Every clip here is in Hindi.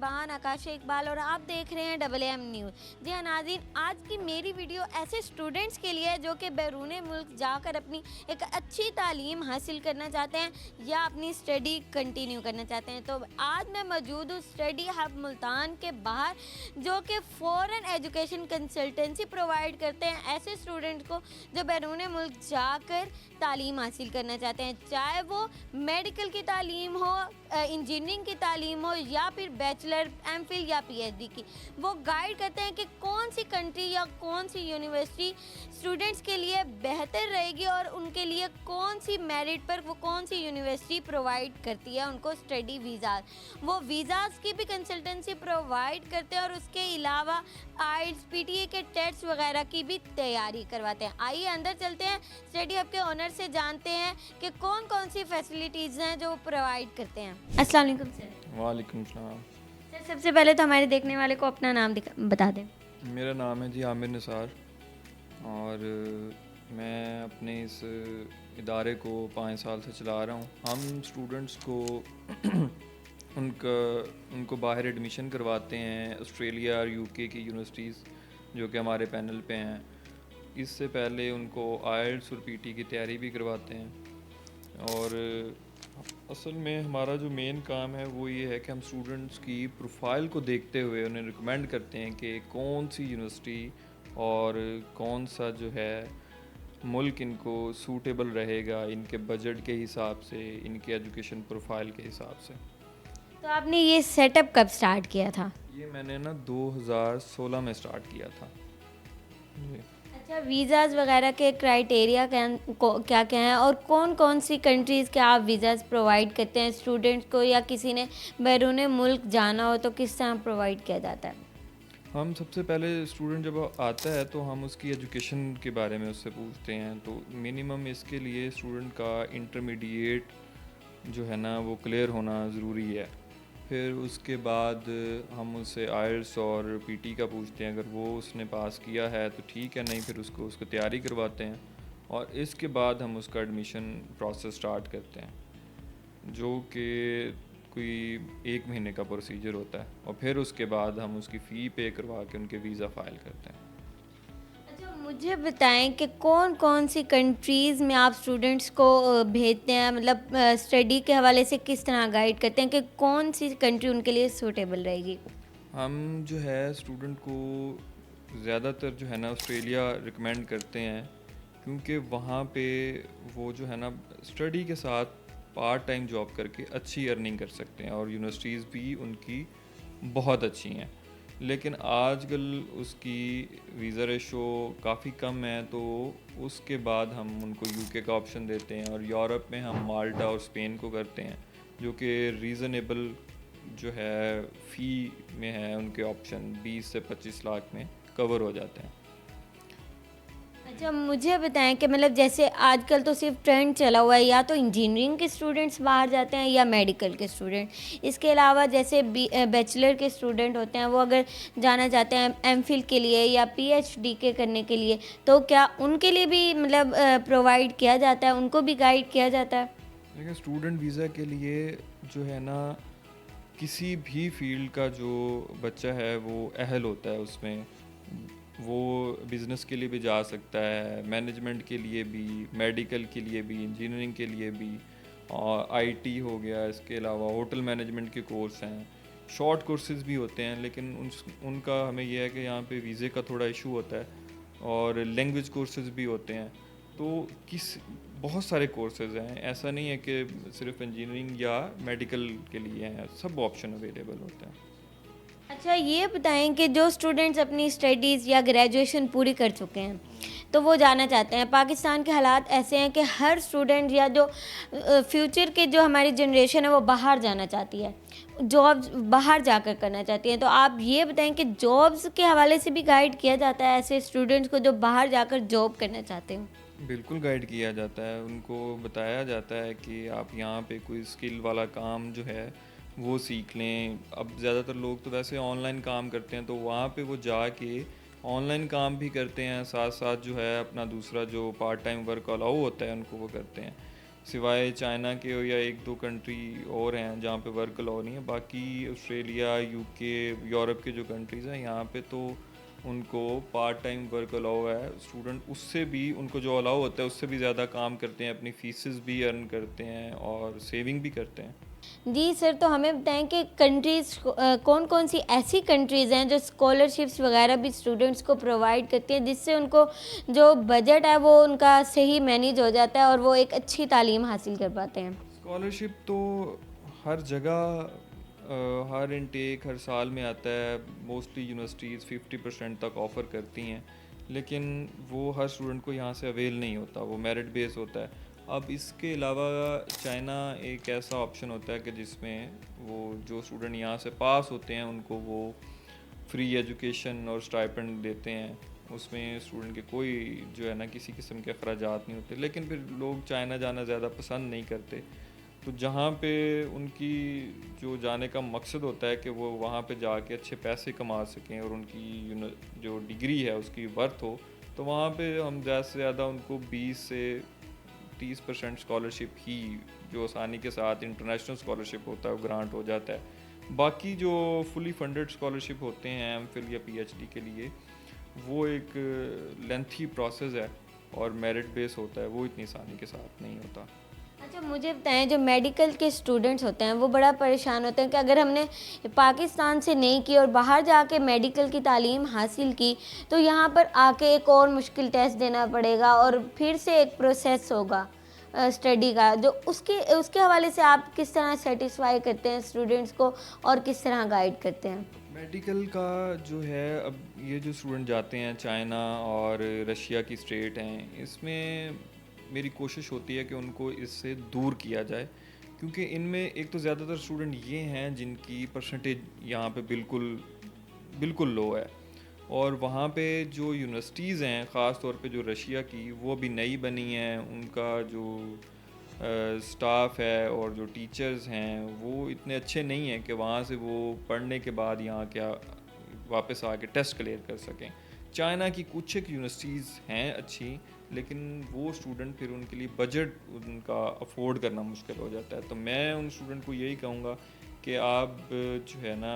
मेज़बान आकाशा इकबाल और आप देख रहे हैं डबल एम न्यूज़। जी हाँ नाज़रीन, आज की मेरी वीडियो ऐसे स्टूडेंट्स के लिए है जो कि बैरून मुल्क जाकर अपनी एक अच्छी तालीम हासिल करना चाहते हैं या अपनी स्टडी कंटिन्यू करना चाहते हैं। तो आज मैं मौजूद हूँ स्टडी हब मुल्तान के बाहर, जो कि फ़ॉरेन एजुकेशन कंसल्टेंसी प्रोवाइड करते हैं ऐसे स्टूडेंट्स को जो बैरून मुल्क जाकर तालीम हासिल करना चाहते हैं, चाहे वो मेडिकल की तालीम हो, इंजीनियरिंग की तालीम हो या फिर बैचलर, एमफिल या पीएचडी की। वो गाइड करते हैं कि कौन सी कंट्री या कौन सी यूनिवर्सिटी स्टूडेंट्स के लिए बेहतर रहेगी और उनके लिए कौन सी मेरिट पर वो कौन सी यूनिवर्सिटी प्रोवाइड करती है उनको स्टडी वीज़ाज। वो वीज़ाज की भी कंसल्टेंसी प्रोवाइड करते हैं और उसके अलावा आइल्स, पीटीए के टेस्ट वगैरह की भी तैयारी करवाते हैं। आइए अंदर चलते हैं, स्टडी हब के ओनर से जानते हैं कि कौन कौन सी फैसिलिटीज़ हैं जो प्रोवाइड करते हैं। अस्सलाम वालेकुम सर। वालेकुम सलाम। सर सबसे पहले तो हमारे देखने वाले को अपना नाम बता दें। मेरा नाम है जी आमिर निसार और मैं अपने इस इदारे को 5 साल से चला रहा हूँ। हम स्टूडेंट्स को उनको बाहर एडमिशन करवाते हैं ऑस्ट्रेलिया और यूके की यूनिवर्सिटीज़ जो कि हमारे पैनल पे हैं। इससे पहले उनको आइल्स और पीटी की तैयारी भी करवाते हैं और असल में हमारा जो मेन काम है वो ये है कि हम स्टूडेंट्स की प्रोफाइल को देखते हुए उन्हें रिकमेंड करते हैं कि कौन सी यूनिवर्सिटी और कौन सा जो है मुल्क इनको सूटेबल रहेगा इनके बजट के हिसाब से, इनके एजुकेशन प्रोफाइल के हिसाब से। तो आपने ये सेटअप कब स्टार्ट किया था? ये मैंने ना 2016 में स्टार्ट किया था। अच्छा, वीज़ाज़ वगैरह के क्राइटेरिया क्या क्या हैं और कौन कौन सी कंट्रीज़ के आप वीज़ाज़ प्रोवाइड करते हैं स्टूडेंट्स को, या किसी ने बैरून मुल्क जाना हो तो किस तरह प्रोवाइड किया जाता है? हम सबसे पहले स्टूडेंट जब आता है तो हम उसकी एजुकेशन के बारे में उससे पूछते हैं। तो मिनिमम इसके लिए स्टूडेंट का इंटरमीडिएट जो है ना वो क्लियर होना ज़रूरी है। फिर उसके बाद हम उससे आइल्स और पीटी का पूछते हैं। अगर वो उसने पास किया है तो ठीक है, नहीं फिर उसको तैयारी करवाते हैं और इसके बाद हम उसका एडमिशन प्रोसेस स्टार्ट करते हैं जो कि कोई 1 महीने का प्रोसीजर होता है और फिर उसके बाद हम उसकी फ़ी पे करवा के उनके वीज़ा फ़ाइल करते हैं। अच्छा, मुझे बताएं कि कौन कौन सी कंट्रीज़ में आप स्टूडेंट्स को भेजते हैं, मतलब स्टडी के हवाले से किस तरह गाइड करते हैं कि कौन सी कंट्री उनके लिए सूटेबल रहेगी? हम जो है स्टूडेंट को ज़्यादातर जो है ना ऑस्ट्रेलिया रिकमेंड करते हैं क्योंकि वहाँ पे वो जो है ना स्टडी के साथ पार्ट टाइम जॉब करके अच्छी अर्निंग कर सकते हैं और यूनिवर्सिटीज़ भी उनकी बहुत अच्छी हैं। लेकिन आजकल उसकी वीज़ा रेशो काफ़ी कम है तो उसके बाद हम उनको यूके का ऑप्शन देते हैं और यूरोप में हम माल्टा और स्पेन को करते हैं जो कि रीज़नेबल जो है फ़ी में है। उनके ऑप्शन 20 से 25 लाख में कवर हो जाते हैं। अच्छा, मुझे बताएं कि मतलब जैसे आजकल तो सिर्फ ट्रेंड चला हुआ है, या तो इंजीनियरिंग के स्टूडेंट्स बाहर जाते हैं या मेडिकल के स्टूडेंट। इसके अलावा जैसे बैचलर के स्टूडेंट होते हैं वो अगर जाना चाहते हैं एमफिल के लिए या पीएचडी के करने के लिए, तो क्या उनके लिए भी मतलब प्रोवाइड किया जाता है, उनको भी गाइड किया जाता है? लेकिन स्टूडेंट वीज़ा के लिए जो है ना किसी भी फील्ड का जो बच्चा है वो अहल होता है उसमें। वो बिज़नेस के लिए भी जा सकता है, मैनेजमेंट के लिए भी, मेडिकल के लिए भी, इंजीनियरिंग के लिए भी और आईटी हो गया। इसके अलावा होटल मैनेजमेंट के कोर्स हैं, शॉर्ट कोर्सेज़ भी होते हैं। लेकिन उनका हमें यह है कि यहाँ पे वीज़े का थोड़ा इशू होता है और लैंग्वेज कोर्सेज़ भी होते हैं। तो बहुत सारे कोर्सेज़ हैं, ऐसा नहीं है कि सिर्फ इंजीनियरिंग या मेडिकल के लिए हैं, सब ऑप्शन अवेलेबल होते हैं। अच्छा, ये बताएं कि जो स्टूडेंट्स अपनी स्टडीज़ या ग्रेजुएशन पूरी कर चुके हैं तो वो जाना चाहते हैं, पाकिस्तान के हालात ऐसे हैं कि हर स्टूडेंट या जो फ्यूचर के जो हमारी जनरेशन है वो बाहर जाना चाहती है, जॉब्स बाहर जाकर करना चाहती है। तो आप ये बताएं कि जॉब्स के हवाले से भी गाइड किया जाता है ऐसे स्टूडेंट्स को जो बाहर जाकर जॉब करना चाहते हो? बिल्कुल गाइड किया जाता है, उनको बताया जाता है कि आप यहाँ पे कोई स्किल वाला काम जो है वो सीख लें। अब ज़्यादातर लोग तो वैसे ऑनलाइन काम करते हैं तो वहाँ पे वो जाके ऑनलाइन काम भी करते हैं, साथ साथ जो है अपना दूसरा जो पार्ट टाइम वर्क अलाउ होता है उनको वो करते हैं। सिवाय चाइना के या एक दो कंट्री और हैं जहाँ पे वर्क अलाउ नहीं है। बाकी ऑस्ट्रेलिया, यूके, यूरोप के जो कंट्रीज़ हैं यहाँ पे तो उनको पार्ट टाइम वर्क अलाउ है। स्टूडेंट उससे भी उनको जो अलाउ होता है उससे भी ज़्यादा काम करते हैं, अपनी फीसेस भी अर्न करते हैं और सेविंग भी करते हैं। जी सर, तो हमें बताएं कि कंट्रीज़ कौन कौन सी ऐसी कंट्रीज़ हैं जो स्कॉलरशिप्स वगैरह भी स्टूडेंट्स को प्रोवाइड करती हैं, जिससे उनको जो बजट है वो उनका सही मैनेज हो जाता है और वो एक अच्छी तालीम हासिल कर पाते हैं। स्कॉलरशिप तो हर जगह हर इनटेक हर साल में आता है। मोस्टली यूनिवर्सिटीज़ 50% तक ऑफ़र करती हैं, लेकिन वो हर स्टूडेंट को यहाँ से अवेल नहीं होता, वो मेरिट बेस होता है। अब इसके अलावा चाइना एक ऐसा ऑप्शन होता है कि जिसमें वो जो स्टूडेंट यहाँ से पास होते हैं उनको वो फ्री एजुकेशन और स्टाइपेंड देते हैं। उसमें स्टूडेंट के कोई जो है ना किसी किस्म के अखराजात नहीं होते, लेकिन फिर लोग चाइना जाना ज़्यादा पसंद नहीं करते। तो जहाँ पे उनकी जो जाने का मकसद होता है कि वो वहाँ पे जाके अच्छे पैसे कमा सकें और उनकी जो डिग्री है उसकी वर्थ हो, तो वहाँ पे हम ज़्यादा से ज़्यादा उनको 20 से 30% स्कॉलरशिप ही, जो आसानी के साथ इंटरनेशनल स्कॉलरशिप होता है, वो ग्रांट हो जाता है। बाकी जो फुली फंडेड स्कॉलरशिप होते हैं एमफिल या पीएचडी के लिए, वो एक लेंथी प्रोसेस है और मेरिट बेस होता है, वो इतनी आसानी के साथ नहीं होता। अच्छा, मुझे बताएं, जो मेडिकल के स्टूडेंट्स होते हैं वो बड़ा परेशान होते हैं कि अगर हमने पाकिस्तान से नहीं की और बाहर जाके मेडिकल की तालीम हासिल की तो यहाँ पर आके एक और मुश्किल टेस्ट देना पड़ेगा और फिर से एक प्रोसेस होगा स्टडी का। जो उसके उसके हवाले से आप किस तरह सेटिस्फाई करते हैं स्टूडेंट्स को और किस तरह गाइड करते हैं? मेडिकल का जो है, अब ये जो स्टूडेंट जाते हैं चाइना और रशिया की स्टेट हैं, इसमें मेरी कोशिश होती है कि उनको इससे दूर किया जाए, क्योंकि इनमें एक तो ज़्यादातर स्टूडेंट ये हैं जिनकी परसेंटेज यहाँ पे बिल्कुल बिल्कुल लो है। और वहाँ पे जो यूनिवर्सिटीज़ हैं, ख़ास तौर पे जो रशिया की, वो अभी नई बनी हैं। उनका जो स्टाफ है और जो टीचर्स हैं वो इतने अच्छे नहीं हैं कि वहाँ से वो पढ़ने के बाद यहाँ क्या वापस आके टेस्ट क्लियर कर सकें। चाइना की कुछ एक यूनिवर्सिटीज़ हैं अच्छी, लेकिन वो स्टूडेंट फिर उनके लिए बजट उनका अफोर्ड करना मुश्किल हो जाता है। तो मैं उन स्टूडेंट को यही कहूँगा कि आप जो है ना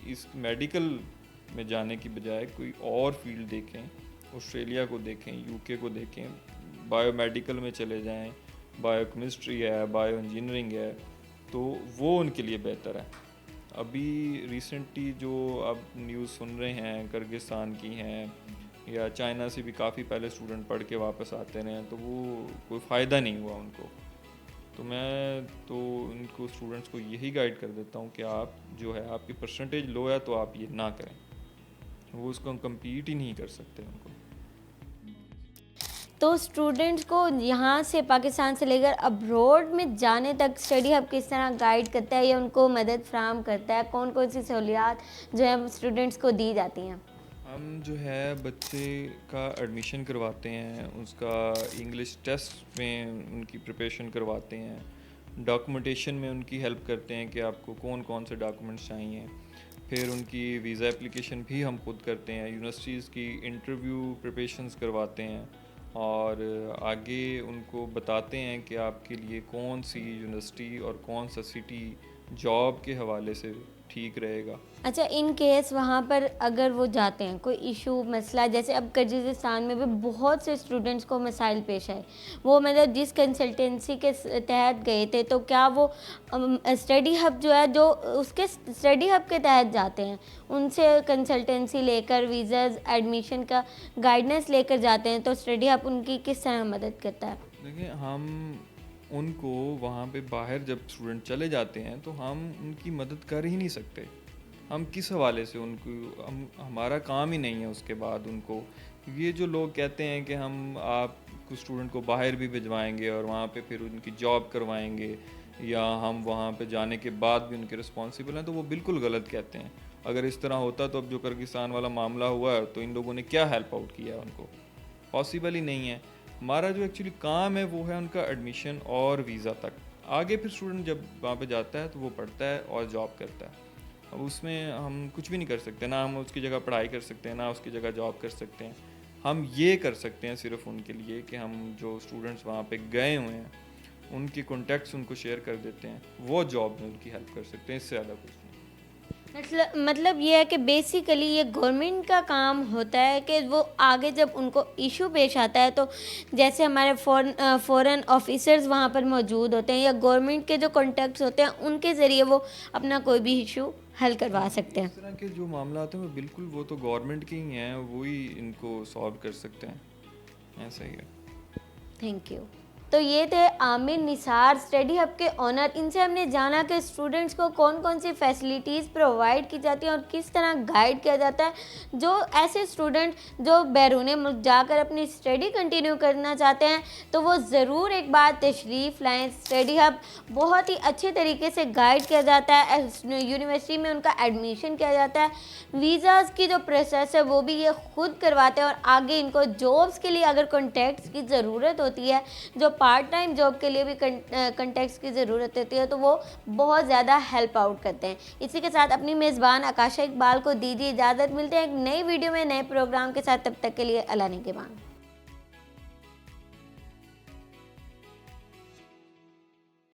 इस मेडिकल में जाने की बजाय कोई और फील्ड देखें, ऑस्ट्रेलिया को देखें, यूके को देखें, बायोमेडिकल में चले जाएं, बायोकेमिस्ट्री है, बायो इंजीनियरिंग है, तो वो उनके लिए बेहतर है। अभी रिसेंटली जो आप न्यूज़ सुन रहे हैं किर्गिस्तान की हैं या चाइना से भी काफ़ी पहले स्टूडेंट पढ़ के वापस आते रहे हैं, तो वो कोई फ़ायदा नहीं हुआ उनको। तो मैं तो उनको स्टूडेंट्स को यही गाइड कर देता हूँ कि आप जो है, आपकी परसेंटेज लो है तो आप ये ना करें, वो उसको कम्पीट ही नहीं कर सकते उनको। तो स्टूडेंट्स को यहाँ से पाकिस्तान से लेकर अब्रॉड में जाने तक स्टडी हब किस तरह गाइड करता है या उनको मदद फराहम करता है? कौन कौन सी सहूलियात जो है स्टूडेंट्स को दी जाती हैं? हम जो है बच्चे का एडमिशन करवाते हैं, उसका इंग्लिश टेस्ट में उनकी प्रिपरेशन करवाते हैं, डॉक्यूमेंटेशन में उनकी हेल्प करते हैं कि आपको कौन कौन से डॉक्यूमेंट्स चाहिए। फिर उनकी वीज़ा एप्लीकेशन भी हम खुद करते हैं, यूनिवर्सिटीज़ की इंटरव्यू प्रिपरेशंस करवाते हैं और आगे उनको बताते हैं कि आपके लिए कौन सी यूनिवर्सिटी और कौन सा सिटी जॉब के हवाले से ठीक रहेगा। अच्छा, इन केस वहाँ पर अगर वो जाते हैं, कोई इशू मसला, जैसे अब किर्गिज़स्तान में भी बहुत से स्टूडेंट्स को मसाइल पेश आए, वो मतलब जिस कंसल्टेंसी के तहत गए थे, तो क्या वो स्टडी हब जो है, जो उसके स्टडी हब के तहत जाते हैं, उनसे कंसल्टेंसी लेकर वीज़ाज़ एडमिशन का गाइडेंस लेकर जाते हैं, तो स्टडी हब उनकी किस तरह मदद करता है? देखिए, हम उनको वहाँ पे बाहर जब स्टूडेंट चले जाते हैं तो हम उनकी मदद कर ही नहीं सकते। हम किस हवाले से उनको, हमारा काम ही नहीं है उसके बाद उनको। ये जो लोग कहते हैं कि हम आप कुछ स्टूडेंट को बाहर भी भिजवाएंगे और वहाँ पे फिर उनकी जॉब करवाएंगे या हम वहाँ पे जाने के बाद भी उनके रिस्पॉन्सिबल हैं, तो वो बिल्कुल गलत कहते हैं। अगर इस तरह होता तो अब जो किर्गिस्तान वाला मामला हुआ है, तो इन लोगों ने क्या हेल्प आउट किया है उनको? पॉसिबल ही नहीं है। हमारा जो एक्चुअली काम है वो है उनका एडमिशन और वीज़ा तक। आगे फिर स्टूडेंट जब वहाँ पे जाता है तो वो पढ़ता है और जॉब करता है। अब उसमें हम कुछ भी नहीं कर सकते, ना हम उसकी जगह पढ़ाई कर सकते हैं, ना उसकी जगह जॉब कर सकते हैं। हम ये कर सकते हैं सिर्फ उनके लिए कि हम जो स्टूडेंट्स वहाँ पे गए हुए हैं उनके कॉन्टैक्ट्स उनको शेयर कर देते हैं, वो जॉब में उनकी हेल्प कर सकते हैं, इससे ज़्यादा कुछ नहीं। मतलब ये है कि बेसिकली ये गवर्नमेंट का काम होता है कि वो आगे जब उनको इशू पेश आता है, तो जैसे हमारे फॉरेन ऑफिसर्स वहाँ पर मौजूद होते हैं या गवर्नमेंट के जो कॉन्टैक्ट्स होते हैं उनके ज़रिए वो अपना कोई भी इशू हल करवा सकते हैं। इस तरह के जो मामला आते हैं वो बिल्कुल वो तो गवर्नमेंट के ही हैं, वही इनको सॉल्व कर सकते हैं, ऐसा ही है। Thank you. तो ये थे आमिर निसार, स्टडी हब के ओनर। इनसे हमने जाना कि स्टूडेंट्स को कौन कौन सी फैसिलिटीज़ प्रोवाइड की जाती हैं और किस तरह गाइड किया जाता है जो ऐसे स्टूडेंट जो बैरून मुल्क जाकर अपनी स्टडी कंटिन्यू करना चाहते हैं, तो वो ज़रूर एक बार तशरीफ़ लाएँ। स्टडी हब बहुत ही अच्छे तरीके से गाइड किया जाता है, यूनिवर्सिटी में उनका एडमिशन किया जाता है, वीज़ाज़ की जो प्रोसेस है वो भी ये खुद करवाते हैं, और आगे इनको जॉब्स के लिए अगर कॉन्टैक्ट्स की ज़रूरत होती है, जो पार्ट टाइम जॉब के लिए भी कॉन्टैक्ट्स की ज़रूरत होती है, तो वो बहुत ज़्यादा हेल्प आउट करते हैं। इसी के साथ अपनी मेज़बान आकाशा इकबाल को दीजिए इजाज़त। मिलते हैं एक नई वीडियो में नए प्रोग्राम के साथ, तब तक के लिए अल्लाह निगहबान।